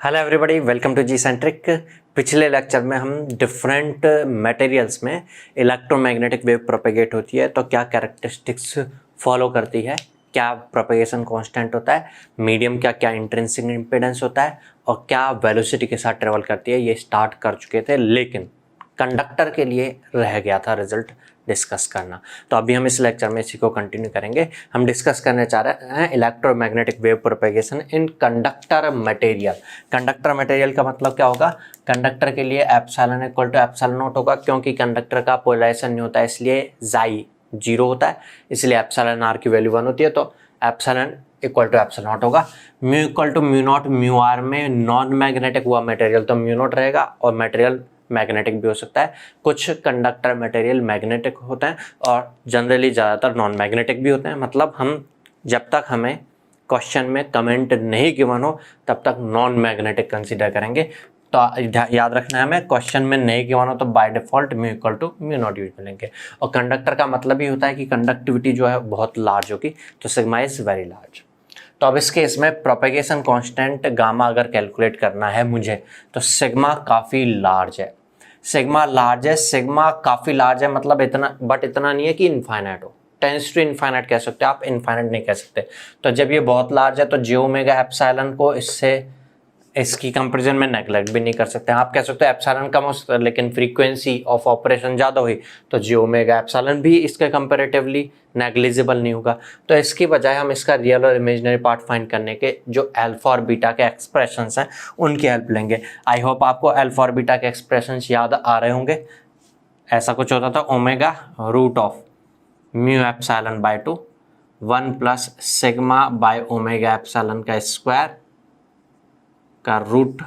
Hello everybody, welcome to G centric. पिछले lecture में हम डिफरेंट मटेरियल्स में इलेक्ट्रोमैग्नेटिक वेव प्रोपेगेट होती है तो क्या कैरेक्टरिस्टिक्स फॉलो करती है, क्या प्रोपेगेशन कांस्टेंट होता है, मीडियम का क्या इंट्रिंसिक इम्पीडेंस होता है और क्या वेलोसिटी के साथ ट्रेवल करती है, ये स्टार्ट कर चुके थे। लेकिन कंडक्टर के लिए रह गया था रिजल्ट डिस्कस करना। तो अभी हम इस लेक्चर में इसी को कंटिन्यू करेंगे। हम डिस्कस करने चाह रहे हैं electromagnetic wave propagation in conductor material. Conductor material का मतलब क्या होगा? कंडक्टर के लिए epsilon equal to epsilon not होगा, क्योंकि कंडक्टर का पोलराइजेशन नहीं होता है, इसलिए जाई 0 होता है, इसलिए एप्सिलॉन आर की वैल्यू 1 होती है। तो epsilon equal to epsilon not होगा। Mu equal to mu not, mu r में नॉन मैग्नेटिक हुआ मटेरियल तो म्यू नॉट रहेगा, और मटेरियल मैग्नेटिक भी हो सकता है। कुछ कंडक्टर मटेरियल मैग्नेटिक होते हैं और जनरली ज़्यादातर नॉन मैग्नेटिक भी होते हैं। मतलब हम जब तक हमें क्वेश्चन में कमेंट नहीं गिवन हो तब तक नॉन मैग्नेटिक कंसीडर करेंगे। तो याद रखना है, हमें क्वेश्चन में नहीं गिवन हो तो by default mu equal to mu naught use मिलेंगे। और कंडक्टर का मतलब ही होता है कि कंडक्टिविटी जो है बहुत लार्ज होगी, तो सिग्मा इज वेरी लार्ज। तो अब इस केस में प्रोपेगेशन कांस्टेंट गामा अगर कैलकुलेट करना है मुझे, तो सिग्मा काफ़ी लार्ज है। सिग्मा लार्ज है, सिग्मा काफ़ी लार्ज है मतलब इतना, बट इतना नहीं है कि इनफाइनाइट हो। टेंस टू इनफाइनाइट कह सकते हो आप, इनफाइनाइट नहीं कह सकते। तो जब ये बहुत लार्ज है तो जे ओमेगा एप्सिलॉन को इसकी कंपैरिजन में नेगलेक्ट भी नहीं कर सकते। आप कह सकते हो एप्सिलॉन कम हो सकता है, लेकिन फ्रीक्वेंसी ऑफ ऑपरेशन ज़्यादा हुई तो जे ओमेगा एप्सिलॉन भी इसके कंपैरेटिवली नेग्लिजिबल नहीं होगा। तो इसकी बजाय हम इसका रियल और इमेजिनरी पार्ट फाइंड करने के जो अल्फा और बीटा के एक्सप्रेशंस हैं उनकी हेल्प लेंगे। आई होप आपको अल्फा और बीटा के एक्सप्रेशंस याद आ रहे होंगे। ऐसा कुछ होता था, omega root of mu epsilon by 2 1 plus sigma by omega epsilon का स्क्वायर का रूट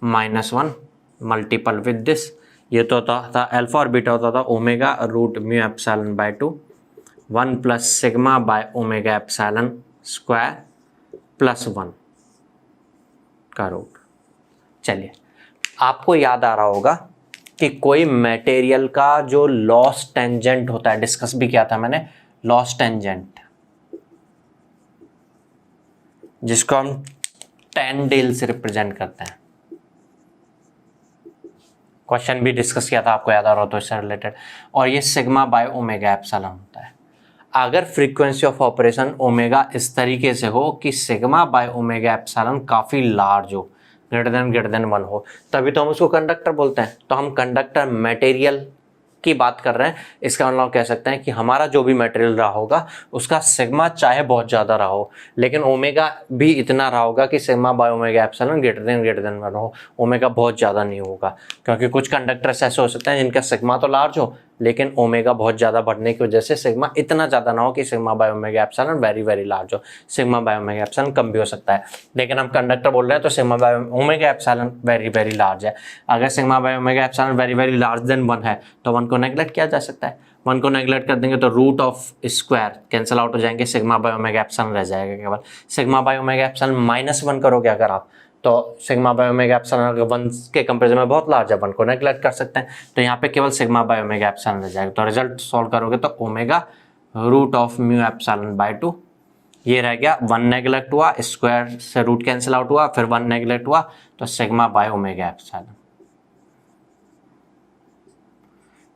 -1 मल्टीपल विद दिस। ये तो होता था अल्फा और बीटा होता था omega root mu epsilon by 2 1 plus sigma by omega epsilon square plus 1 का रूट। चलिए, आपको याद आ रहा होगा कि कोई मटेरियल का जो लॉस टेंजेंट होता है, डिस्कस भी किया था मैंने, लॉस टेंजेंट जिसको हम tan डेल से रिप्रेजेंट करते हैं। क्वेश्चन भी डिस्कस किया था, आपको याद आ रहा हो तो इससे रिलेटेड। और ये सिग्मा बाय ओमेगा एप्सिलॉन होता है। अगर फ्रीक्वेंसी ऑफ ऑपरेशन ओमेगा इस तरीके से हो कि सिग्मा बाय ओमेगा एप्सिलॉन काफ़ी लार्ज हो, ग्रेटर देन 1 हो, तभी तो हम उसको कंडक्टर बोलते हैं। तो हम कंडक्टर मटेरियल की बात कर रहे हैं। इसका मतलब कह सकते हैं कि हमारा जो भी मटेरियल रहा होगा उसका सिग्मा चाहे बहुत ज़्यादा रहा हो, लेकिन ओमेगा भी इतना रहा होगा कि sigma by omega epsilon greater than 1 हो। ओमेगा बहुत ज़्यादा नहीं होगा, क्योंकि कुछ कंडक्टर्स ऐसे हो सकते हैं जिनका सिग्मा तो लार्ज हो लेकिन ओमेगा बहुत ज़्यादा बढ़ने की वजह से सिग्मा इतना ज़्यादा ना हो कि sigma by omega epsilon very very large हो। सिग्मा बाय ओमेगा एप्सिलॉन कम भी हो सकता है, लेकिन हम कंडक्टर बोल रहे हैं तो sigma by omega epsilon very very large है। अगर sigma by omega epsilon very very large then 1 है तो 1 को नेगलेक्ट किया जा सकता है। 1 को नेगलेक्ट कर देंगे तो root of square cancel out हो जाएंगे, सिग्मा बाय ओमेगा एप्सिलॉन रह जाएगा केवल। सिग्मा बाय ओमेगा एप्सिलॉन -1 करोगे अगर आप, तो सिग्मा बाय ओमेगा एप्सिलॉन 1 के कंपैरिजन में बहुत लार्ज है, 1 को नेगलेक्ट कर सकते हैं, तो यहाँ पे केवल सिग्मा बाय ओमेगा एप्सिलॉन रह जाएगा। तो रिजल्ट सॉल्व करोगे तो omega root of mu epsilon by 2, ये रह गया, 1 नेगलेक्ट हुआ, स्क्वायर से रूट कैंसिल आउट हुआ, फिर 1 नेगलेक्ट हुआ तो सिग्मा बाय ओमेगा एप्सिलॉन।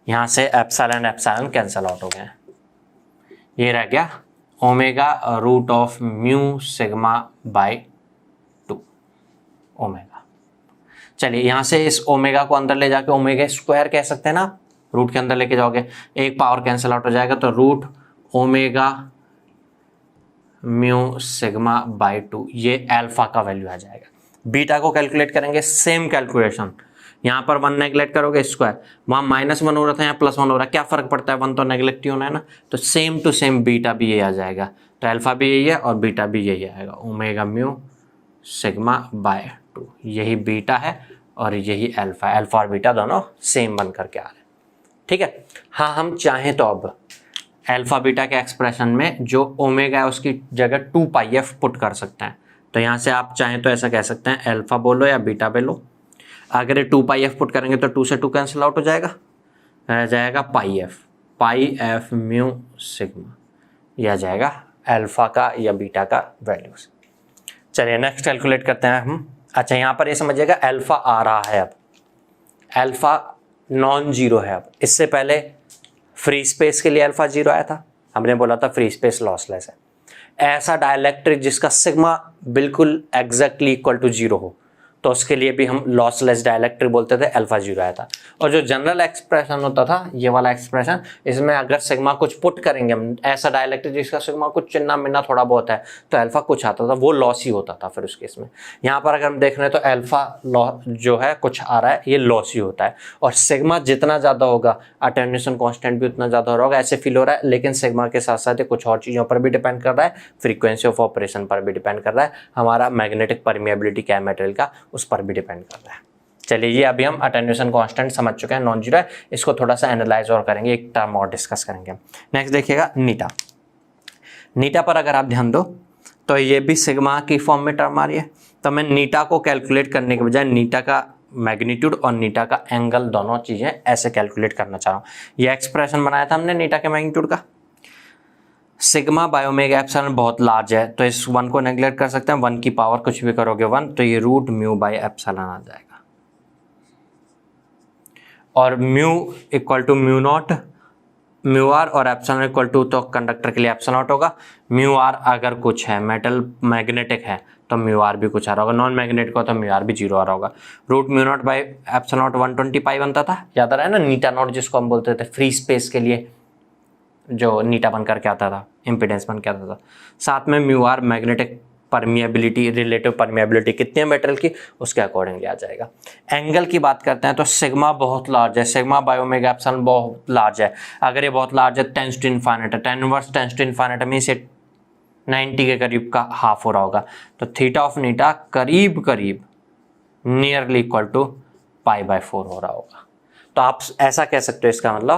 यहाँ से एप्सिलॉन एप्सिलॉन कैंसिल आउट हो गए, ये रह गया omega root of mu sigma by 2 omega. चलिए, यहाँ से इस ओमेगा को अंदर ले जाके ओमेगा स्क्वायर कह सकते हैं ना, रूट के अंदर लेके जाओगे, एक पावर कैंसिल आउट हो जाएगा तो root omega mu sigma by 2, ये अल्फा का वैल्यू आ जाएगा। बीटा को कैलकुलेट करेंगे, सेम कैलकुलेशन, यहाँ पर 1 नेगलेक्ट करोगे स्क्वायर, वहाँ -1 हो रहा था, यहाँ +1 हो रहा है, क्या फर्क पड़ता है, 1 तो नेगलेक्ट ही होना है ना, तो सेम टू सेम बीटा भी ये आ जाएगा। तो अल्फा भी यही है और बीटा भी यही आएगा, ओमेगा म्यू सिग्मा बाय 2, यही बीटा है और यही अल्फा। अल्फा और बीटा दोनों सेम बन करके आ रहे हैं, ठीक है। हाँ, हम चाहें तो अब अल्फा बीटा के एक्सप्रेशन में जो ओमेगा है उसकी जगह 2πf पुट कर सकते हैं। तो यहाँ से आप चाहें तो ऐसा कह सकते हैं, अल्फा बोलो या बीटा बोलो। अगर ये 2πf पुट करेंगे तो 2 से 2 कैंसिल आउट हो जाएगा, रह जाएगा πf म्यू सिग्मा, यह आ जाएगा अल्फा का या बीटा का वैल्यूज। चलिए नेक्स्ट कैलकुलेट करते हैं हम। अच्छा यहाँ पर ये समझिएगा अल्फा आ रहा है, अब अल्फा नॉन जीरो है। अब इससे पहले फ्री स्पेस के लिए अल्फा जीरो आया था, हमने बोला था फ्री स्पेस लॉसलेस है। ऐसा डाइलेक्ट्रिक जिसका सिग्मा बिल्कुल एग्जैक्टली इक्वल टू जीरो हो तो उसके लिए भी हम लॉसलेस डाइलेक्ट्रिक बोलते थे, अल्फा जीरो आया था। और जो जनरल एक्सप्रेशन होता था ये वाला एक्सप्रेशन, इसमें अगर सिग्मा कुछ पुट करेंगे हम, ऐसा डाइलेक्ट्रिक जिसका सिग्मा कुछ चिन्ना मिन्ना थोड़ा बहुत है तो अल्फा कुछ आता था, वो लॉसी होता था फिर उस केस में। यहाँ पर अगर हम देख रहे हैं तो अल्फा जो है कुछ आ रहा है ये लॉसी होता है, और सिग्मा जितना ज़्यादा होगा अटेन्यूएशन कॉन्स्टेंट भी उतना ज़्यादा हो रहा होगा, ऐसे फील हो रहा है। लेकिन सिग्मा के साथ साथ कुछ और चीज़ों पर भी डिपेंड कर रहा है, फ्रीक्वेंसी ऑफ ऑपरेशन पर भी डिपेंड कर रहा है, हमारा मैग्नेटिक परमिएबिलिटी क्या है मटेरियल का उस पर भी डिपेंड कर रहा है। चलिए ये अभी हम अटेन्यूएशन कांस्टेंट समझ चुके हैं, नॉन जीरो है, इसको थोड़ा सा एनालाइज और करेंगे, एक टर्म और डिस्कस करेंगे। नेक्स्ट देखिएगा नीटा। नीटा पर अगर आप ध्यान दो तो ये भी सिग्मा की फॉर्म में टर्म आ रही है, तो मैं नीटा को कैलकुलेट करने के बजाय नीटा का मैग्नीट्यूड और नीटा का एंगल दोनों चीजें ऐसे कैलकुलेट करना चाह रहा हूँ। ये एक्सप्रेशन बनाया था हमने नीटा के मैग्नीट्यूड का, सिग्मा बाय ओमेगा एप्सिलॉन बहुत लार्ज है तो इस वन को नेग्लेक्ट कर सकते हैं, वन की पावर कुछ भी करोगे वन, तो ये रूट म्यू बाय एप्सिलॉन आ जाएगा, और mu equal to mu not, mu r और एप्सिलॉन इक्वल टू, तो कंडक्टर के लिए एप्सिलॉन नॉट होगा, म्यू आर अगर कुछ है मेटल मैग्नेटिक है तो म्यू आर भी कुछ आ रहा होगा, नॉन मैग्नेटिक हो तो म्यू आर भी जीरो आ रहा होगा। Root mu naught by epsilon naught 120 pi बनता था, याद आ रहा है ना, नीटा नॉट जिसको हम बोलते थे फ्री स्पेस के लिए जो नीटा बन करके आता था, इम्पीडेंस बन के आता था। साथ में mu r magnetic permeability, relative permeability कितनी है मेटेरियल की उसके अकॉर्डिंगली आ जाएगा। एंगल की बात करते हैं तो सिग्मा बहुत लार्ज है, सिग्मा बाय ओमेगा एप्सिलॉन बहुत लार्ज है। अगर ये बहुत लार्ज है टेंस टू इनफाइनाइट है, tan inverse tends to infinite means 90 के करीब का हाफ हो रहा होगा, तो थीटा ऑफ नीटा करीब करीब nearly equal to pi by 4 हो रहा होगा। तो आप ऐसा कह सकते हो, इसका मतलब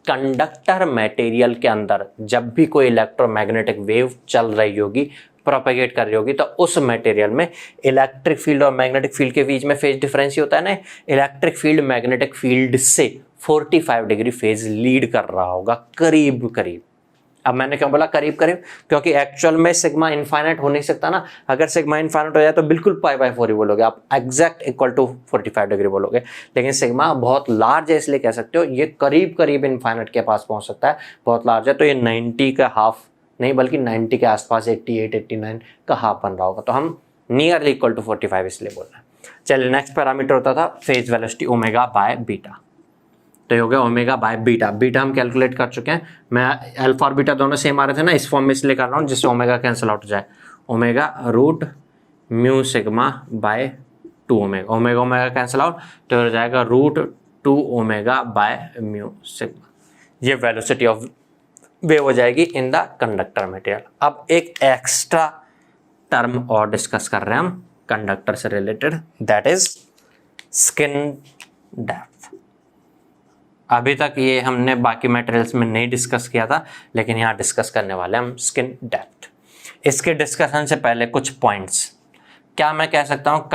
कंडक्टर मटेरियल के अंदर जब भी कोई इलेक्ट्रोमैग्नेटिक वेव चल रही होगी, प्रोपेगेट कर रही होगी, तो उस मटेरियल में इलेक्ट्रिक फील्ड और मैग्नेटिक फील्ड के बीच में फेज डिफरेंस ही होता है ना, इलेक्ट्रिक फील्ड मैग्नेटिक फील्ड से 45 डिग्री फेज लीड कर रहा होगा करीब करीब। अब मैंने क्यों बोला करीब करीब, क्योंकि एक्चुअल में सिग्मा इनफाइनाइट हो नहीं सकता ना, अगर सिग्मा इनफाइनाइट हो जाए तो बिल्कुल पाई बाय 4 ही बोलोगे आप, एग्जैक्ट इक्वल टू 45 डिग्री बोलोगे, लेकिन सिग्मा बहुत लार्ज है इसलिए कह सकते हो ये करीब करीब इनफाइनाइट के पास पहुंच सकता है, बहुत लार्ज है, तो ये 90 का हाफ नहीं बल्कि 90 के आसपास 88 89 का हाफ बन रहा होगा, तो हम नियरली इक्वल टू 45 इसलिए बोल रहे हैं। चलिए नेक्स्ट पैरामीटर होता था phase velocity omega by beta, तो ये हो गया ओमेगा बाय बीटा। बीटा हम कैलकुलेट कर चुके हैं, मैं अल्फा और बीटा दोनों सेम आ रहे थे ना, इस फॉर्म में इसलिए कर रहा हूँ जिससे ओमेगा कैंसिल आउट हो जाए, omega root mu sigma by 2 omega, omega omega cancel out तो हो जाएगा root 2 omega by mu sigma, ये वेलोसिटी ऑफ वेव हो जाएगी इन द कंडक्टर मटेरियल। अब एक एक्स्ट्रा टर्म और डिस्कस कर रहे हैं हम कंडक्टर से related, that is skin depth. अभी तक ये हमने बाकी मटेरियल्स में नहीं डिस्कस किया था, लेकिन यहाँ डिस्कस करने वाले हम स्किन डेप्थ। इसके डिस्कशन से पहले कुछ पॉइंट्स, क्या मैं कह सकता हूँ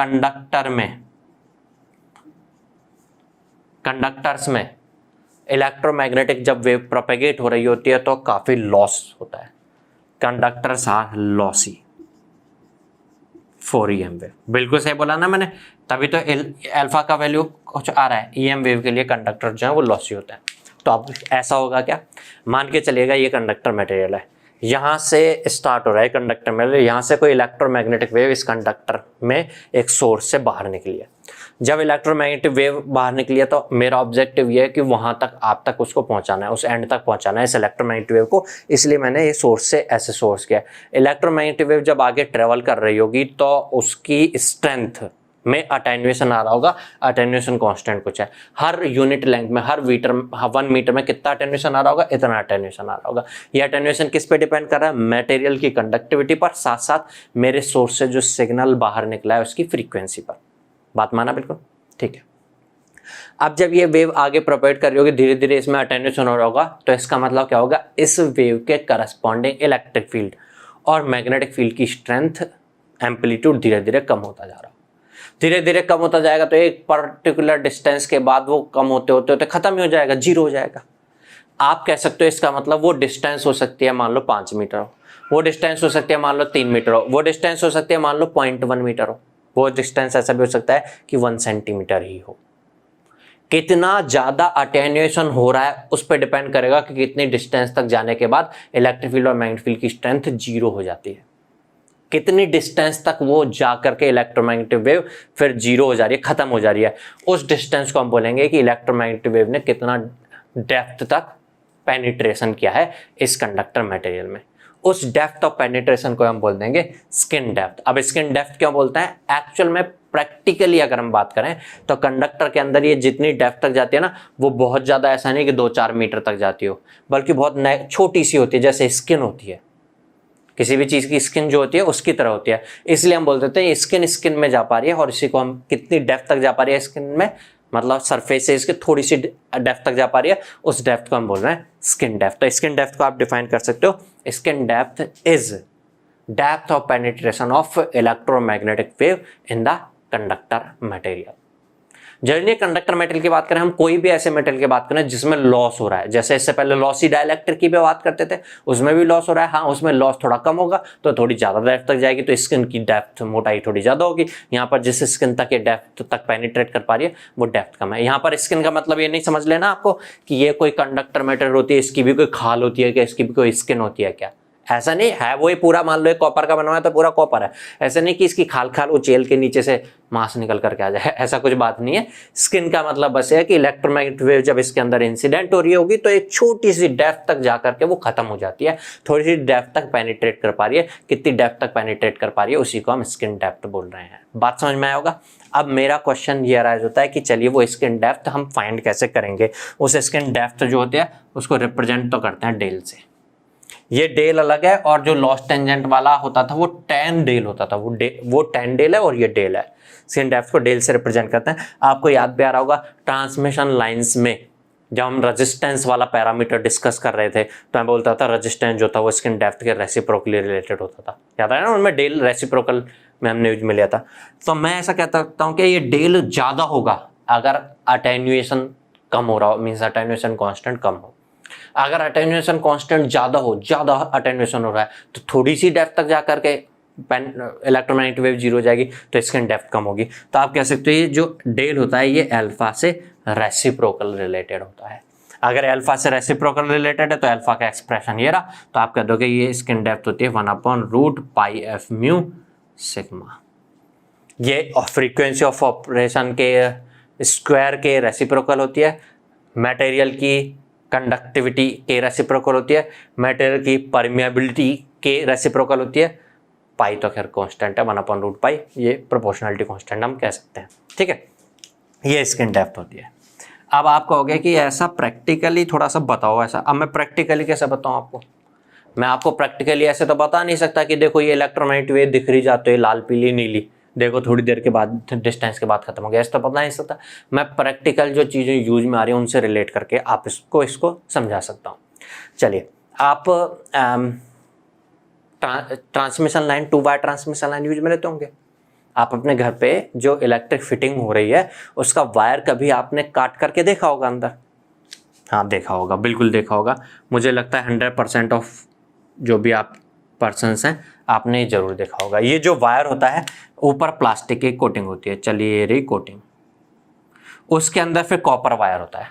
कंडक्टर्स में इलेक्ट्रोमैग्नेटिक जब वेव प्रोपेगेट हो रही होती है तो काफी लॉस होता है, conductors are lossy for EM wave, बिल्कुल सही बोला ना मैंने, तभी तो अल्फा का वैल्यू कुछ आ रहा है, ईएम वेव के लिए कंडक्टर जो है वो लॉसी होता है। तो अब ऐसा होगा क्या, मान के चलिएगा ये कंडक्टर मटेरियल है, यहाँ से स्टार्ट हो रहा है कंडक्टर मटेरियल, यहाँ से कोई इलेक्ट्रोमैग्नेटिक वेव इस कंडक्टर में एक सोर्स से बाहर निकली है। जब इलेक्ट्रोमैग्नेटिक वेव बाहर निकली है तो मेरा ऑब्जेक्टिव ये है कि वहां तक आप तक उसको पहुंचाना है, उस एंड तक पहुंचाना है इस इलेक्ट्रोमैग्नेटिक वेव को, इसलिए मैंने ये सोर्स से ऐसे सोर्स किया। इलेक्ट्रोमैग्नेटिक वेव जब आगे ट्रेवल कर रही होगी तो उसकी स्ट्रेंथ में अटेन्यूएशन आ रहा होगा, अटेन्यूएशन कांस्टेंट कुछ है, हर यूनिट लेंथ में हर 1 मीटर में कितना अटेन्यूएशन आ रहा होगा, इतना अटेन्यूएशन आ रहा होगा। ये अटेन्यूएशन किस पे डिपेंड कर रहा है, मटेरियल की कंडक्टिविटी पर, साथ साथ मेरे सोर्स से जो सिग्नल बाहर निकला है उसकी फ्रीक्वेंसी पर। बात माना बिल्कुल ठीक है। अब जब ये वेव आगे प्रोपेगेट कर रही होगी, धीरे धीरे इसमें अटेन्यूएशन हो रहा होगा, तो इसका मतलब क्या होगा, इस वेव के करस्पॉन्डिंग इलेक्ट्रिक फील्ड और मैग्नेटिक फील्ड की स्ट्रेंथ एम्पलीट्यूड धीरे धीरे कम होता जा रहा है, धीरे धीरे कम होता जाएगा, तो एक पर्टिकुलर डिस्टेंस के बाद वो कम होते होते होते खत्म ही हो जाएगा, जीरो हो जाएगा। आप कह सकते हो इसका मतलब वो डिस्टेंस हो सकती है मान लो 5 मीटर हो, वो डिस्टेंस हो सकती है मान लो 3 मीटर हो, वो डिस्टेंस हो सकती है मान लो 0.1 मीटर हो, वो डिस्टेंस ऐसा भी हो सकता है कि 1 सेंटीमीटर ही हो। कितना ज़्यादा अटेन्यूएशन हो रहा है उस पर डिपेंड करेगा कि कितनी डिस्टेंस तक जाने के बाद इलेक्ट्रिक फील्ड और मैग्नेटिक फील्ड की स्ट्रेंथ 0 हो जाती है। कितनी डिस्टेंस तक वो जा करके इलेक्ट्रोमैग्नेटिक वेव फिर 0 हो जा रही है, खत्म हो जा रही है, उस डिस्टेंस को हम बोलेंगे कि इलेक्ट्रोमैग्नेटिक वेव ने कितना डेप्थ तक पेनिट्रेशन किया है इस कंडक्टर मटेरियल में। उस डेप्थ ऑफ पेनिट्रेशन को हम बोल देंगे स्किन डेप्थ। अब स्किन डेप्थ क्यों बोलते हैं? एक्चुअल में प्रैक्टिकली अगर हम बात करें तो कंडक्टर के अंदर ये जितनी डेप्थ तक जाती है ना, वो बहुत ज़्यादा ऐसा नहीं कि 2-4 मीटर तक जाती हो, बल्कि बहुत छोटी सी होती है, जैसे स्किन होती है। किसी भी चीज़ की स्किन जो होती है उसकी तरह होती है, इसलिए हम बोल देते हैं स्किन स्किन में जा पा रही है। और इसी को हम कितनी डेप्थ तक जा पा रही है स्किन में, मतलब सरफेस से इसके थोड़ी सी डेप्थ तक जा पा रही है, उस डेप्थ को हम बोल रहे हैं स्किन डेप्थ। तो स्किन डेप्थ को आप डिफाइन कर सकते हो, skin depth is depth of penetration of electromagnetic wave in the conductor material. Journey conductor material की बात करें, हम कोई भी ऐसे मेटेरियल की बात करें जिसमें लॉस हो रहा है, जैसे इससे पहले लॉसी डाइलेक्ट्रिक की भी बात करते थे, उसमें भी लॉस हो रहा है। हाँ, उसमें लॉस थोड़ा कम होगा तो थोड़ी ज़्यादा डेप्थ तक जाएगी, तो स्किन की डेप्थ मोटाई थोड़ी ज़्यादा होगी। यहाँ पर जिस स्किन तक ये डेप्थ तक पेनिट्रेट कर पा रही है वो डेप्थ कम है। यहाँ पर स्किन का मतलब ये नहीं समझ लेना आपको कि ये कोई कंडक्टर मेटेरियल होती है, इसकी भी कोई खाल होती है, कि इसकी भी कोई स्किन होती है, क्या ऐसा नहीं है। वो ही पूरा मान लो कॉपर का बना हुआ है तो पूरा कॉपर है, ऐसा नहीं कि इसकी खाल खाल उचेल के नीचे से मांस निकल करके आ जाए, ऐसा कुछ बात नहीं है। स्किन का मतलब बस है कि इलेक्ट्रोमैग्नेटिक वेव जब इसके अंदर इंसिडेंट हो रही होगी तो एक छोटी सी डेप्थ तक जा करके वो खत्म हो जाती है, थोड़ी सी डेप्थ तक पेनिट्रेट कर पा रही है। कितनी डेप्थ तक पेनिट्रेट कर पा रही है उसी को हम स्किन डेप्थ बोल रहे हैं। बात समझ में आया होगा। अब मेरा क्वेश्चन ये अराइज होता है कि चलिए वो स्किन डेप्थ हम फाइंड कैसे करेंगे। उस स्किन डेप्थ जो होती है उसको रिप्रेजेंट तो करते हैं डेल से। ये डेल अलग है और जो लॉस टेंजेंट वाला होता था वो टैन डेल होता था, वो टैन डेल है और ये डेल है। स्किन डेप्थ को डेल से रिप्रेजेंट करते हैं। आपको याद भी आ रहा होगा ट्रांसमिशन लाइंस में जब हम रेजिस्टेंस वाला पैरामीटर डिस्कस कर रहे थे तो मैं बोलता था रेजिस्टेंस जो था वो स्किन डेप्थ के रेसिप्रोकली रिलेटेड होता था, याद है ना? उनमें डेल रेसिप्रोकल में हमने यूज में लिया था। तो मैं ऐसा कहता हूँ कि ये डेल ज़्यादा होगा अगर अटेन्यूएशन कम हो रहा हो, मीन्स अटेन्यूएशन कॉन्स्टेंट कम हो। अगर अटेन्यूएशन कांस्टेंट ज़्यादा हो, ज़्यादा अटेन्यूएशन हो रहा है तो थोड़ी सी डेप्थ तक जा करके इलेक्ट्रोमैग्नेटिक वेव 0 हो जाएगी, तो स्किन डेप्थ कम होगी। तो आप कह सकते हो ये जो डेल होता है ये अल्फा से रेसिप्रोकल रिलेटेड होता है। अगर अल्फा से रेसिप्रोकल रिलेटेड है तो अल्फा का एक्सप्रेशन ये रहा, तो आप कह दोगे ये स्किन डेप्थ होती है 1/√πf म्यू सिग्मा। ये फ्रीक्वेंसी ऑफ ऑपरेशन के स्क्वायर के रेसिप्रोकल होती है, मटेरियल की कंडक्टिविटी के रेसिप्रोकल होती है, मटेरियल की परमिएबिलिटी के रेसिप्रोकल होती है। पाई तो खैर कांस्टेंट है 1/√π, ये प्रोपोर्शनलिटी कांस्टेंट हम कह सकते हैं, ठीक है। ये स्किन डेप्थ होती है। अब आप कहोगे कि ऐसा प्रैक्टिकली थोड़ा सा बताओ ऐसा। अब मैं प्रैक्टिकली कैसे बताऊं आपको? मैं आपको प्रैक्टिकली ऐसे तो बता नहीं सकता कि देखो ये इलेक्ट्रोमैग्नेटिक वेव दिख रही जाती है लाल पीली नीली, देखो थोड़ी देर के बाद डिस्टेंस के बाद खत्म हो गया, ऐसा तो पता नहीं सकता। मैं प्रैक्टिकल जो चीज़ें यूज में आ रही हैं उनसे रिलेट करके आप इसको समझा सकता हूँ। चलिए, आप transmission line, 2 wire transmission line use में लेते होंगे। आप अपने घर पे जो इलेक्ट्रिक फिटिंग हो रही है उसका वायर कभी आपने काट करके देखा होगा अंदर? हाँ देखा होगा, बिल्कुल देखा होगा। मुझे लगता है 100% ऑफ जो भी आप पर्सन्स हैं आपने जरूर देखा होगा। ये जो वायर होता है ऊपर प्लास्टिक की कोटिंग होती है, चलिए ये रही कोटिंग, उसके अंदर फिर कॉपर वायर होता है।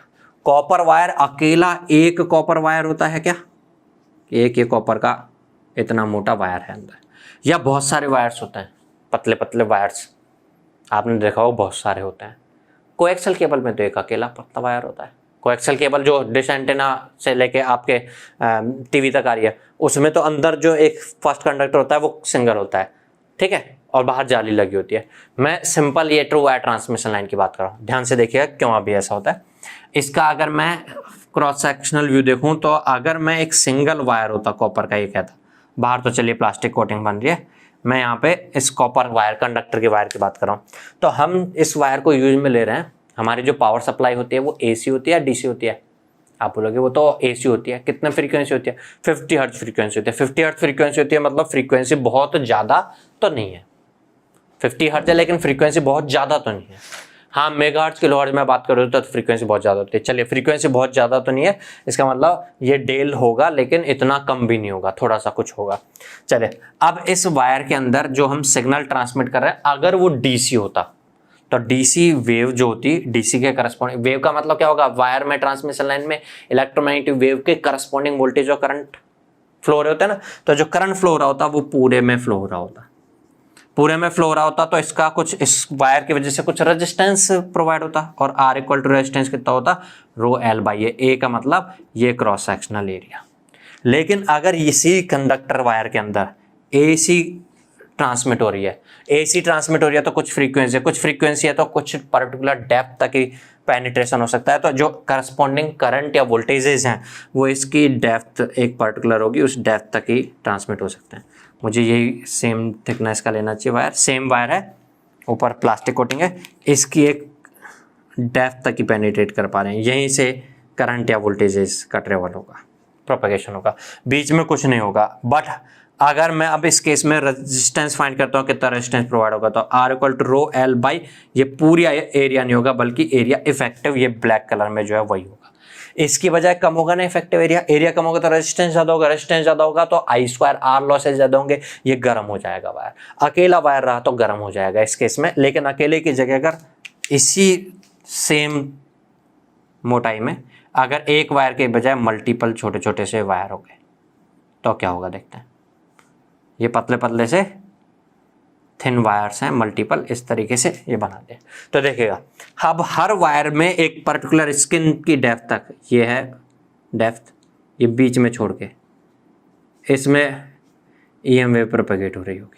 कॉपर वायर अकेला एक कॉपर वायर होता है क्या? एक ये कॉपर का इतना मोटा वायर है अंदर, या बहुत सारे वायर्स होते हैं, पतले पतले वायर्स आपने देखा होगा बहुत सारे होते हैं। कोएक्सियल केबल में तो एक अकेला पतला वायर होता है। कोएक्सियल केबल जो डिश एंटेना से लेके आपके टीवी तक आ रही है उसमें तो अंदर जो एक फर्स्ट कंडक्टर होता है वो सिंगल होता है, ठीक है, और बाहर जाली लगी होती है। मैं सिंपल ये ट्रू वायर ट्रांसमिशन लाइन की बात कर रहा हूँ, ध्यान से देखिएगा क्यों अभी ऐसा होता है। इसका अगर मैं क्रॉस सेक्शनल व्यू देखूँ तो अगर मैं एक सिंगल वायर होता कॉपर का, ये कहता बाहर तो चलिए प्लास्टिक कोटिंग बन रही है, मैं यहाँ पे इस कॉपर वायर कंडक्टर के वायर की बात कर रहा हूँ, तो हम इस वायर को यूज में ले रहे हैं। हमारी जो पावर सप्लाई होती है वो एसी होती है या डीसी होती है? आप बोलोगे वो तो एसी होती है। कितने फ्रीक्वेंसी होती है? 50 हर्ट्ज फ्रीक्वेंसी होती है। 50 हर्ट्ज फ्रीक्वेंसी होती है मतलब फ्रीक्वेंसी बहुत ज़्यादा तो नहीं है, 50 हर्ट्ज है लेकिन फ्रीक्वेंसी बहुत ज़्यादा तो नहीं है। हाँ, मेगाहर्ट्ज किलोहर्ट्ज में बात करूँ तो फ्रीक्वेंसी बहुत ज़्यादा होती है। चलिए, फ्रीक्वेंसी बहुत ज़्यादा तो नहीं है, इसका मतलब ये डेल होगा, लेकिन इतना कम भी नहीं होगा, थोड़ा सा कुछ होगा। चलिए, अब इस वायर के अंदर जो हम सिग्नल ट्रांसमिट कर रहे हैं, अगर वो डीसी होता तो डीसी वेव जो होती, डीसी के करस्पॉन्डिंग वेव का मतलब क्या होगा, वायर में ट्रांसमिशन लाइन में इलेक्ट्रोमैग्नेटिक वेव के करस्पॉन्डिंग वोल्टेज और करंट फ्लो हो रहे होते हैं ना, तो जो करंट फ्लो हो रहा होता वो पूरे में फ्लो हो रहा होता, पूरे में फ्लो हो रहा होता, तो इसका कुछ इस वायर की वजह से कुछ रेजिस्टेंस प्रोवाइड होता, और आर इक्वल टू रेजिस्टेंस कितना होता, रो एल बाई ए का मतलब ये क्रॉस सेक्शनल एरिया। लेकिन अगर इसी कंडक्टर वायर के अंदर एसी ट्रांसमिट हो रही है, एसी ट्रांसमिट हो रही है तो कुछ फ्रीक्वेंसी है तो कुछ पर्टिकुलर डेप्थ तक ही पेनिट्रेशन हो सकता है, तो जो करस्पॉन्डिंग करंट या वोल्टेजेस हैं वो इसकी डेप्थ एक पर्टिकुलर होगी, उस डेप्थ तक ही ट्रांसमिट हो सकते हैं। मुझे यही सेम थिकनेस का लेना चाहिए वायर, सेम वायर है, ऊपर प्लास्टिक कोटिंग है, इसकी एक डेप्थ तक ही पेनिट्रेट कर पा रहे हैं, यहीं से करंट या वोल्टेजेस का ट्रेवल होगा, प्रोपगेशन होगा, बीच में कुछ नहीं होगा। बट अगर मैं अब इस केस में रेजिस्टेंस फाइंड करता हूँ, कितना रेजिस्टेंस प्रोवाइड होगा, तो R equal to rho l by, ये पूरी एरिया नहीं होगा बल्कि एरिया इफेक्टिव, ये ब्लैक कलर में जो है वही होगा, इसकी बजाय कम होगा ना इफेक्टिव एरिया, एरिया कम होगा तो रेजिस्टेंस ज्यादा होगा, रेजिस्टेंस ज्यादा होगा तो आई स्क्वायर आर लॉसेज ज्यादा होंगे, ये गर्म हो जाएगा वायर, अकेला वायर रहा तो गर्म हो जाएगा इस केस में। लेकिन अकेले की जगह अगर इसी सेम मोटाई में अगर एक वायर के बजाय मल्टीपल छोटे छोटे से वायर हो गए तो क्या होगा, देखते हैं। ये पतले पतले से थिन वायर्स हैं, मल्टीपल इस तरीके से ये बनाते हैं, तो देखिएगा अब हर वायर में एक पर्टिकुलर स्किन की डेप्थ तक, ये है डेप्थ, ये बीच में छोड़ के इसमें ईएम वेव प्रोपेगेट हो रही होगी।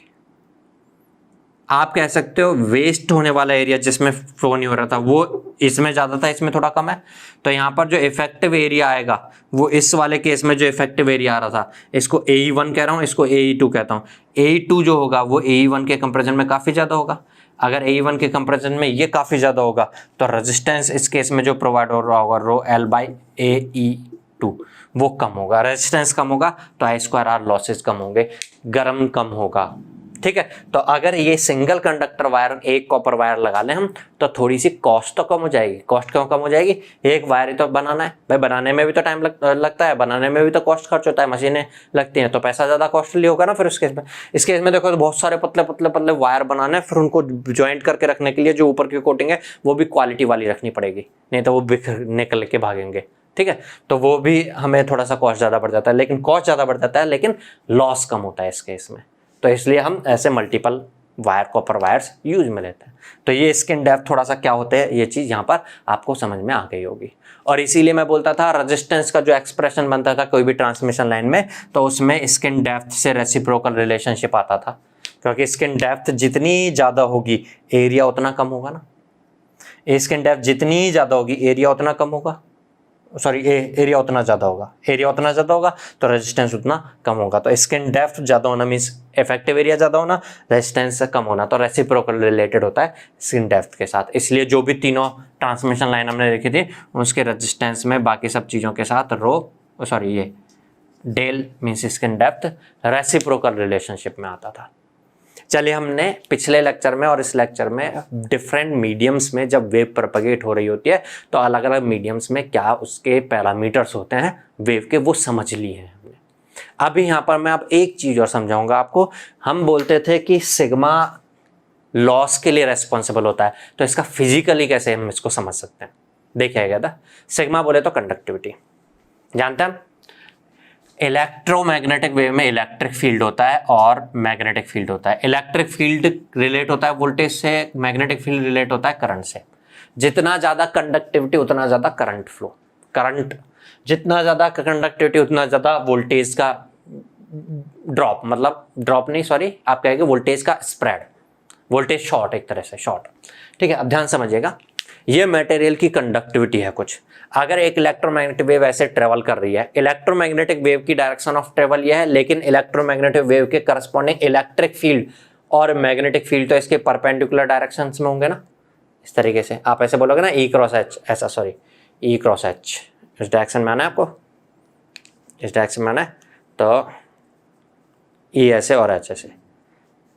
आप कह सकते हो वेस्ट होने वाला एरिया जिसमें फ्लो नहीं हो रहा था वो इसमें ज़्यादा था, इसमें थोड़ा कम है, तो यहाँ पर जो इफेक्टिव एरिया आएगा वो इस वाले केस में जो इफेक्टिव एरिया आ रहा था, इसको AE1 कह रहा हूँ, इसको AE2 कहता हूँ। AE2 जो होगा वो AE1 के कंपेरिजन में काफ़ी ज़्यादा होगा। अगर AE1 के कंपेरिजन में ये काफ़ी ज़्यादा होगा तो रेजिस्टेंस इस केस में जो प्रोवाइड हो रहा होगा रो एल बाई AE2 वो कम होगा, रेजिस्टेंस कम होगा तो आई स्क्वायर आर लॉसेज कम होंगे, गर्म कम होगा, ठीक है। तो अगर ये सिंगल कंडक्टर वायर, एक कॉपर वायर लगा लें हम, तो थोड़ी सी कॉस्ट तो कम हो जाएगी। कॉस्ट क्यों कम हो जाएगी, एक वायर ही तो बनाना है भाई, बनाने में भी तो टाइम लगता है, बनाने में भी तो कॉस्ट खर्च होता है, मशीनें लगती हैं तो पैसा ज़्यादा कॉस्टली होगा ना। फिर उस केस में, इस केस में देखो तो बहुत सारे पतले पतले पतले वायर बनाने हैं, फिर उनको ज्वाइंट करके रखने के लिए जो ऊपर की कोटिंग है वो भी क्वालिटी वाली रखनी पड़ेगी, नहीं तो वो निकल के भागेंगे, ठीक है। तो वो भी हमें थोड़ा सा कॉस्ट ज़्यादा बढ़ जाता है, लेकिन कॉस्ट ज़्यादा बढ़ जाता है लेकिन लॉस कम होता है इस केस में, तो इसलिए हम ऐसे multiple wire, copper wires use में लेते हैं। तो ये स्किन डेप्थ थोड़ा सा क्या होते हैं, ये चीज़ यहाँ पर आपको समझ में आ गई होगी। और इसीलिए मैं बोलता था रेजिस्टेंस का जो एक्सप्रेशन बनता था कोई भी ट्रांसमिशन लाइन में, तो उसमें स्किन डेप्थ से रेसिप्रोकल रिलेशनशिप आता था, क्योंकि स्किन डेप्थ जितनी ज़्यादा होगी एरिया उतना कम होगा ना, स्किन डेप्थ जितनी ज़्यादा होगी एरिया उतना कम होगा, सॉरी एरिया उतना ज़्यादा होगा, एरिया उतना ज़्यादा होगा तो रेजिस्टेंस उतना कम होगा। तो स्किन डेप्थ ज़्यादा होना मीन्स इफेक्टिव एरिया ज़्यादा होना, रेजिस्टेंस कम होना, तो रेसिप्रोकल रिलेटेड होता है स्किन डेप्थ के साथ। इसलिए जो भी तीनों ट्रांसमिशन लाइन हमने देखी थी उसके रेजिस्टेंस में बाकी सब चीज़ों के साथ ये del means skin depth reciprocal relationship में आता था। चलिए, हमने पिछले लेक्चर में और इस लेक्चर में डिफरेंट मीडियम्स में जब वेव प्रोपगेट हो रही होती है तो अलग अलग मीडियम्स में क्या उसके पैरामीटर्स होते हैं वेव के, वो समझ लिए हैं हमने। अभी यहाँ पर मैं अब एक चीज़ और समझाऊंगा आपको। हम बोलते थे कि सिग्मा लॉस के लिए रेस्पॉन्सिबल होता है, तो इसका फिजिकली कैसे हम इसको समझ सकते हैं, देखिए गया था। सिग्मा बोले तो कंडक्टिविटी, जानते हैं इलेक्ट्रोमैग्नेटिक वेव में इलेक्ट्रिक फील्ड होता है और मैग्नेटिक फील्ड होता है। इलेक्ट्रिक फील्ड रिलेट होता है वोल्टेज से, मैग्नेटिक फील्ड रिलेट होता है करंट से। जितना ज़्यादा कंडक्टिविटी उतना ज़्यादा करंट फ्लो, करंट जितना ज़्यादा कंडक्टिविटी उतना ज़्यादा वोल्टेज का ड्रॉप, मतलब ड्रॉप नहीं सॉरी आप कहेंगे वोल्टेज का स्प्रेड, वोल्टेज शॉर्ट, एक तरह से शॉर्ट, ठीक है। अब ध्यान समझिएगा, ये मटेरियल की कंडक्टिविटी है कुछ। अगर एक इलेक्ट्रोमैग्नेटिक वेव ऐसे ट्रेवल कर रही है, इलेक्ट्रोमैग्नेटिक वेव की डायरेक्शन ऑफ ट्रेवल ये है, लेकिन इलेक्ट्रोमैग्नेटिक वेव के करस्पॉन्डिंग इलेक्ट्रिक फील्ड और मैग्नेटिक फील्ड तो इसके परपेंडिकुलर डायरेक्शंस में होंगे ना, इस तरीके से। आप ऐसे बोलोगे ना E क्रॉस H, ऐसा सॉरी E क्रॉस H, इस डायरेक्शन में आना है आपको, इस डायरेक्शन में आना है, तो E ऐसे और H ऐसे,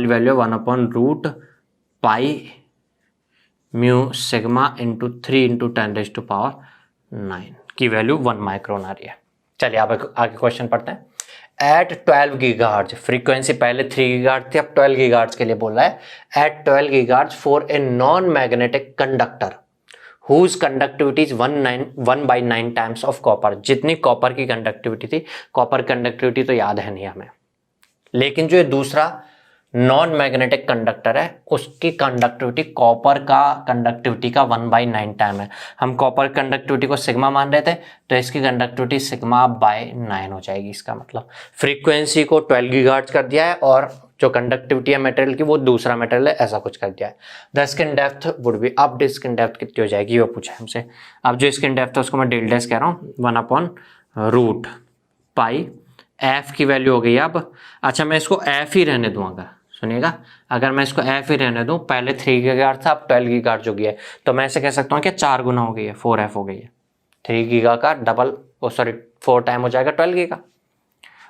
वाली वैल्यू 1/√पाई म्यू सिग्मा इंटू 3 इंटू 10⁹ की वैल्यू 1 माइक्रोन आ रही है। चलिए अब आगे क्वेश्चन पढ़ते हैं। एट 12 गीगाहर्ट्ज, फ्रीक्वेंसी पहले 3 गीगाहर्ट्ज थी, अब 12 गीगाहर्ट्ज के लिए बोल रहा है। At 12 gigahertz for a non magnetic conductor whose conductivity is 1/9 times of copper. जितनी कॉपर की कंडक्टिविटी थी, कॉपर कंडक्टिविटी तो याद है नहीं हमें, लेकिन जो ये दूसरा नॉन मैग्नेटिक कंडक्टर है उसकी कंडक्टिविटी कॉपर का कंडक्टिविटी का 1/9 टाइम है। हम कॉपर कंडक्टिविटी को सिग्मा मान रहे थे, तो इसकी कंडक्टिविटी सिग्मा बाय 9 हो जाएगी। इसका मतलब फ्रीक्वेंसी को 12 गीगाहर्ट्ज कर दिया है और जो कंडक्टिविटी है मटेरियल की वो दूसरा मटेरियल है, ऐसा कुछ कर दिया है। The skin depth would be, अब स्किन डेप्थ कितनी हो जाएगी वो पूछा है हमसे। अब जो स्किन डेप्थ है उसको मैं डेल्टा एस कह रहा हूँ, 1/√पाई एफ की वैल्यू हो गई अब। अच्छा मैं इसको एफ ही रहने दूंगा, सुनिएगा, अगर मैं इसको एफ ही रहने दूं, पहले 3 गीगाहर्ट्ज था, अब 12 गीगाहर्ट्ज हो गया है, तो मैं ऐसे कह सकता हूँ कि 4 गुना हो गई है, 4f हो गई है। 3 गीगा का डबल, 4 टाइम हो जाएगा 12 गीगा।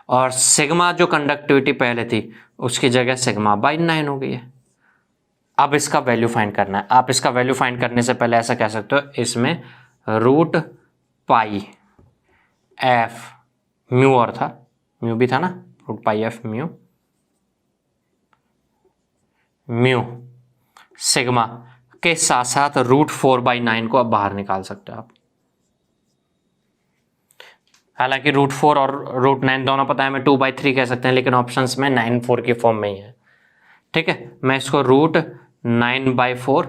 और सिग्मा जो कंडक्टिविटी पहले थी उसकी जगह सिग्मा बाय 9 हो गई है। अब इसका वैल्यू फाइंड करना है। आप इसका वैल्यू फाइंड करने से पहले ऐसा कह सकते हो, इसमें √पाई एफ म्यू और था, म्यू भी था ना, √पाई एफ म्यू सिग्मा के साथ साथ √4/9 को अब बाहर निकाल सकते हो आप। हालांकि √4 और √9 दोनों पता है, मैं 2/3 कह सकते हैं, लेकिन ऑप्शंस में 9/4 की फॉर्म में ही है। ठीक है, मैं इसको √9/4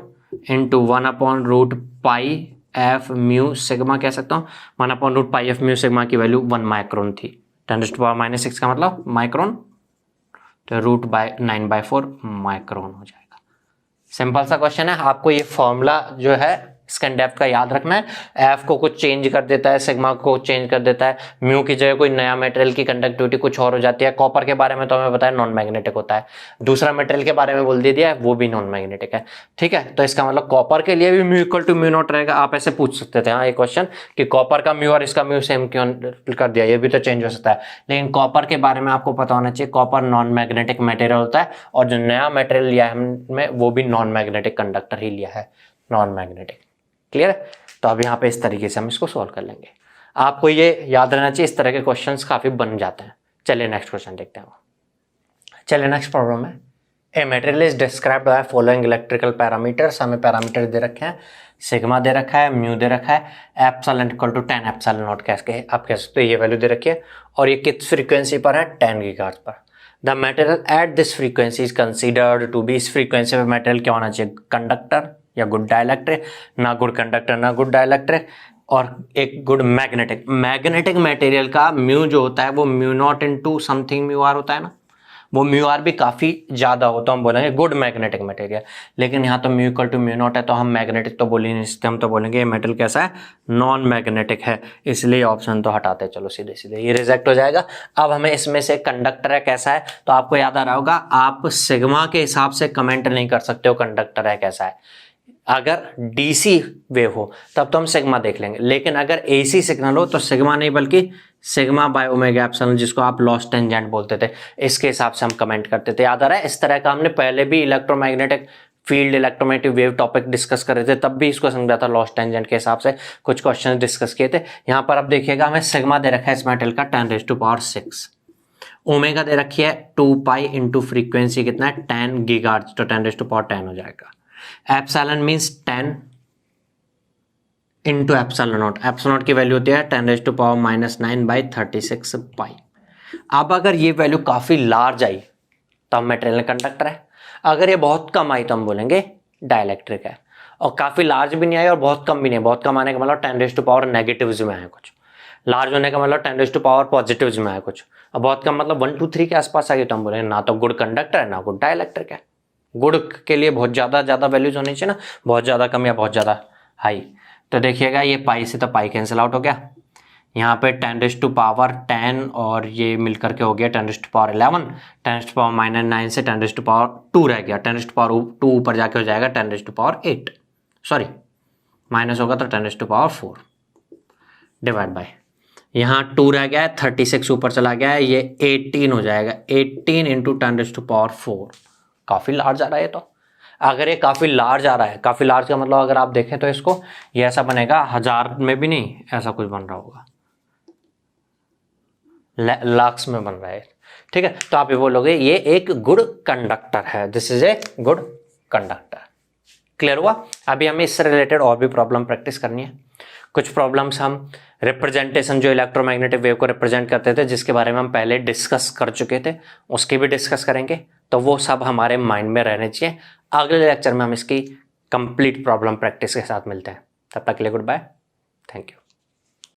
इंटू 1/√पाई एफ म्यू सिग्मा कह सकता हूँ। 1/√पाई एफ म्यू सिग्मा की वैल्यू 1 माइक्रोन थी, 10⁻⁻�6 का मतलब माइक्रोन, तो √9/4 माइक्रोन हो जाएगा। सिंपल सा क्वेश्चन है। आपको ये फॉर्मूला जो है स्किन डेप्थ का याद रखना है। एफ को कुछ चेंज कर देता है, सिग्मा को चेंज कर देता है, म्यू की जगह कोई नया मटेरियल की कंडक्टिविटी कुछ और हो जाती है। कॉपर के बारे में तो हमें पता है नॉन मैग्नेटिक होता है, दूसरा मटेरियल के बारे में बोल दिया है वो भी नॉन मैग्नेटिक है। ठीक है, तो इसका मतलब कॉपर के लिए भी mu equal to mu not रहेगा। आप ऐसे पूछ सकते थे हाँ ये क्वेश्चन कि कॉपर का म्यू और इसका म्यू सेम क्यों कर दिया, ये भी तो चेंज हो सकता है। लेकिन कॉपर के बारे में आपको पता होना चाहिए, कॉपर नॉन मैग्नेटिक मटेरियल होता है और जो नया मटेरियल लिया है हमने वो भी नॉन मैग्नेटिक कंडक्टर ही लिया है, नॉन मैग्नेटिक। क्लियर है? तो अब यहाँ पे इस तरीके से हम इसको सॉल्व कर लेंगे। आपको ये याद रहना चाहिए, इस तरह के क्वेश्चंस काफी बन जाते हैं। चलिए नेक्स्ट क्वेश्चन देखते हैं। चलिए नेक्स्ट प्रॉब्लम है, a material is described by following electrical parameters. हमें पैरामीटर दे रखे हैं, सिग्मा दे रखा है, म्यू दे रखा है, epsilon equal to 10 epsilon naught कैसे आप कह सकते हो, ये वैल्यू दे रखी है और ये किस फ्रीक्वेंसी पर है, 10 गीगाहर्ट्ज पर। The material at this frequency is considered to be, इस फ्रीक्वेंसी पर मटेरियल क्या होना चाहिए, कंडक्टर या गुड डाइलेक्ट्रिक, ना गुड कंडक्टर ना गुड डाइलेक्ट्रिक, और एक गुड मैग्नेटिक। मैग्नेटिक मटेरियल का म्यू जो होता है वो mu naught into something mu r होता है ना, वो म्यू आर भी काफी ज्यादा होता है, हम बोलेंगे गुड मैग्नेटिक मटेरियल। लेकिन यहाँ तो mu equal to mu naught है, तो हम मैग्नेटिक तो बोल ही नहीं सकते, हम तो बोलेंगे ये मेटल कैसा है, नॉन मैग्नेटिक है, इसलिए ऑप्शन तो हटाते चलो सीधे सीधे, ये रिजेक्ट हो जाएगा। अब हमें इसमें से कंडक्टर है कैसा है, तो आपको याद आ रहा होगा, आप सिग्मा के हिसाब से कमेंट नहीं कर सकते हो कंडक्टर है कैसा है। अगर डीसी वेव हो तब तो हम सिग्मा देख लेंगे, लेकिन अगर एसी सिग्नल हो तो सिग्मा नहीं बल्कि सिग्मा बाय ओमेगा एप्सिलॉन, जिसको आप लॉस टेंजेंट बोलते थे, इसके हिसाब से हम कमेंट करते थे। याद आ रहा है? इस तरह का हमने पहले भी electromagnetic field, electromagnetic wave topic discuss कर रहे थे, तब भी इसको समझा था लॉस टेंजेंट के हिसाब से, कुछ क्वेश्चन डिस्कस किए थे। यहाँ पर अब देखिएगा हमें सिग्मा दे रखा है इस मेटल का 10⁻⁶, ओमेगा दे रखी है 2 पाई इंटू फ्रीक्वेंसी कितना है 10 गीगाहर्ट्ज, तो 10⁻10 हो जाएगा। Epsilon means 10 into epsilon not, epsilon not की वैल्यू होती है 10⁻⁹/36 पाई। अब अगर ये वैल्यू काफी लार्ज आई तो हम मेटेरियल कंडक्टर है, अगर ये बहुत कम आई तो हम बोलेंगे डाइलेक्ट्रिक है। और काफी लार्ज भी नहीं आई और बहुत कम भी नहीं, बहुत कम आने का मतलब 10⁻⁻ नेगेटिव्स में है कुछ, लार्ज होने का मतलब 10⁻⁻ पॉजिटिव्स में है कुछ, और बहुत कम मतलब 1 2 3 के आसपास आई तो हम बोलेंगे ना तो गुड कंडक्टर है ना गुड डाइलेक्ट्रिक है। गुड के लिए बहुत ज्यादा वैल्यूज होनी चाहिए ना, बहुत ज्यादा कम या बहुत ज्यादा हाई। तो देखिएगा ये पाई से तो पाई कैंसिल आउट हो गया, यहाँ पे 10⁻10 और ये मिलकर के हो गया 10⁻11, 10⁻⁻9 से 10⁻2 रह गया, 10⁻2 ऊपर जाके हो जाएगा 10⁻8, सॉरी माइनस होगा तो 10⁻4 डिवाइड बाय, यहाँ 2 रह गया है, 36 ऊपर चला गया है, ये 18 हो जाएगा, 18 इंटू 10⁻4। काफी लार्ज आ रहा है तो, अगर ये काफी लार्ज आ रहा है, काफी लार्ज का मतलब अगर आप देखें तो इसको ये ऐसा बनेगा, 1000 में भी नहीं, ऐसा कुछ बन रहा होगा, लाक्स में बन रहा है, ठीक है। तो आप ये बोलोगे ये एक गुड कंडक्टर है, this is a good conductor. Clear हुआ? अभी हमें इससे रिलेटेड और भी प्रॉब्लम प्रैक्टिस करनी है। कुछ प्रॉब्लम्स हम रिप्रेजेंटेशन जो इलेक्ट्रोमैग्नेटिक वेव को रिप्रेजेंट करते थे, जिसके बारे में हम पहले डिस्कस कर चुके थे, उसकी भी डिस्कस करेंगे। तो वो सब हमारे माइंड में रहने चाहिए। अगले लेक्चर में हम इसकी कंप्लीट प्रॉब्लम प्रैक्टिस के साथ मिलते हैं। तब तक के लिए गुड बाय, थैंक यू।